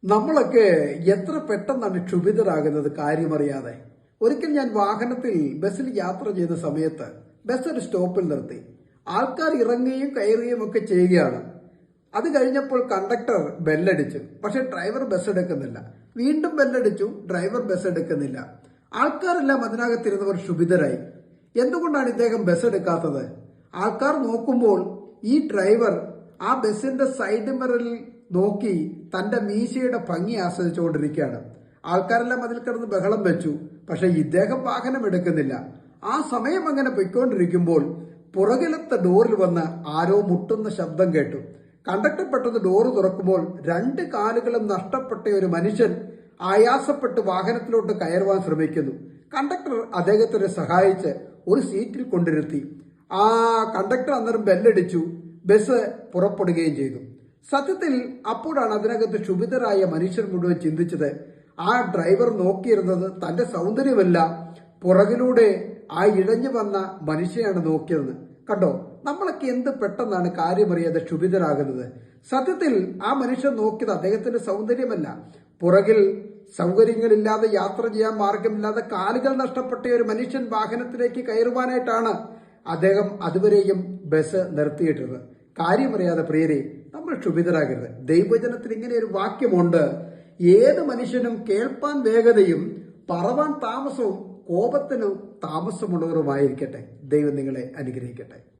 നമ്മളൊക്കെ എത്ര പെട്ടെന്നാണ് ക്ഷുഭിതരാകുന്നത് കാര്യമറിയാതെ. ഒരിക്കൽ ഞാൻ വാഹനത്തിൽ ബസ്സിൽ യാത്ര ചെയ്ത സമയത്ത് ബസ് ഒരു സ്റ്റോപ്പിൽ നിർത്തി. ആൾക്കാർ ഇറങ്ങുകയും കയറുകയും ഒക്കെ ചെയ്യുകയാണ്. അത് കഴിഞ്ഞപ്പോൾ കണ്ടക്ടർ ബെല്ലടിച്ചു. പക്ഷെ ഡ്രൈവർ ബസ് എടുക്കുന്നില്ല. വീണ്ടും ബെല്ലടിച്ചു. ഡ്രൈവർ ബസ് എടുക്കുന്നില്ല. ആൾക്കാരെല്ലാം അതിനകത്തിരുന്നവർ ക്ഷുഭിതരായി. എന്തുകൊണ്ടാണ് ഇദ്ദേഹം ബസ് എടുക്കാത്തത്? ആൾക്കാർ നോക്കുമ്പോൾ ഈ ഡ്രൈവർ ആ ബസിന്റെ സൈഡ് മിററിൽ നോക്കി തന്റെ മീശയുടെ ഭംഗി ആസ്വദിച്ചുകൊണ്ടിരിക്കുകയാണ്. ആൾക്കാരെല്ലാം അതിൽ കിടന്ന് ബഹളം വെച്ചു. പക്ഷെ ഇദ്ദേഹം വാഹനം എടുക്കുന്നില്ല. ആ സമയം അങ്ങനെ പൊയ്ക്കൊണ്ടിരിക്കുമ്പോൾ പുറകിലത്തെ ഡോറിൽ വന്ന് ആരോ മുട്ടുന്ന ശബ്ദം കേട്ടു. കണ്ടക്ടർ പെട്ടെന്ന് ഡോറ് തുറക്കുമ്പോൾ രണ്ട് കാലുകളും നഷ്ടപ്പെട്ട ഒരു മനുഷ്യൻ ആയാസപ്പെട്ട് വാഹനത്തിലോട്ട് കയറുവാൻ ശ്രമിക്കുന്നു. കണ്ടക്ടർ അദ്ദേഹത്തിനെ സഹായിച്ച് ഒരു സീറ്റിൽ കൊണ്ടിരുത്തി. ആ കണ്ടക്ടർ അന്നേരം ബെല്ലടിച്ചു. ബസ് പുറപ്പെടുകയും ചെയ്തു. സത്യത്തിൽ അപ്പോഴാണ് അതിനകത്ത് ക്ഷുഭിതരായ മനുഷ്യർ മുഴുവൻ ചിന്തിച്ചത്, ആ ഡ്രൈവർ നോക്കിയിരുന്നത് തന്റെ സൗന്ദര്യമല്ല, പുറകിലൂടെ ആ ഇഴഞ്ഞു വന്ന മനുഷ്യനാണ് നോക്കിയതെന്ന്. കണ്ടോ, നമ്മളൊക്കെ എന്ത് പെട്ടെന്നാണ് കാര്യമറിയാതെ ക്ഷുഭിതരാകുന്നത്. സത്യത്തിൽ ആ മനുഷ്യൻ നോക്കിയത് അദ്ദേഹത്തിന്റെ സൗന്ദര്യമല്ല, പുറകിൽ സൗകര്യങ്ങളില്ലാതെ യാത്ര ചെയ്യാൻ മാർഗമില്ലാതെ കാലുകൾ നഷ്ടപ്പെട്ട ഒരു മനുഷ്യൻ വാഹനത്തിലേക്ക് കയറുവാനായിട്ടാണ് അദ്ദേഹം അതുവരെയും ബസ് നിർത്തിയിട്ടത്. കാര്യമറിയാതെ പ്രിയരെ, നമ്മൾ ക്ഷുഭിതരാകരുത്. ദൈവജനത്തിൽ ഇങ്ങനെ ഒരു വാക്യമുണ്ട്, ഏത് മനുഷ്യനും കേൾപ്പാൻ വേഗതയും പറവാൻ താമസവും കോപത്തിനും താമസമുള്ളവരുമായിരിക്കട്ടെ. ദൈവം നിങ്ങളെ അനുഗ്രഹിക്കട്ടെ.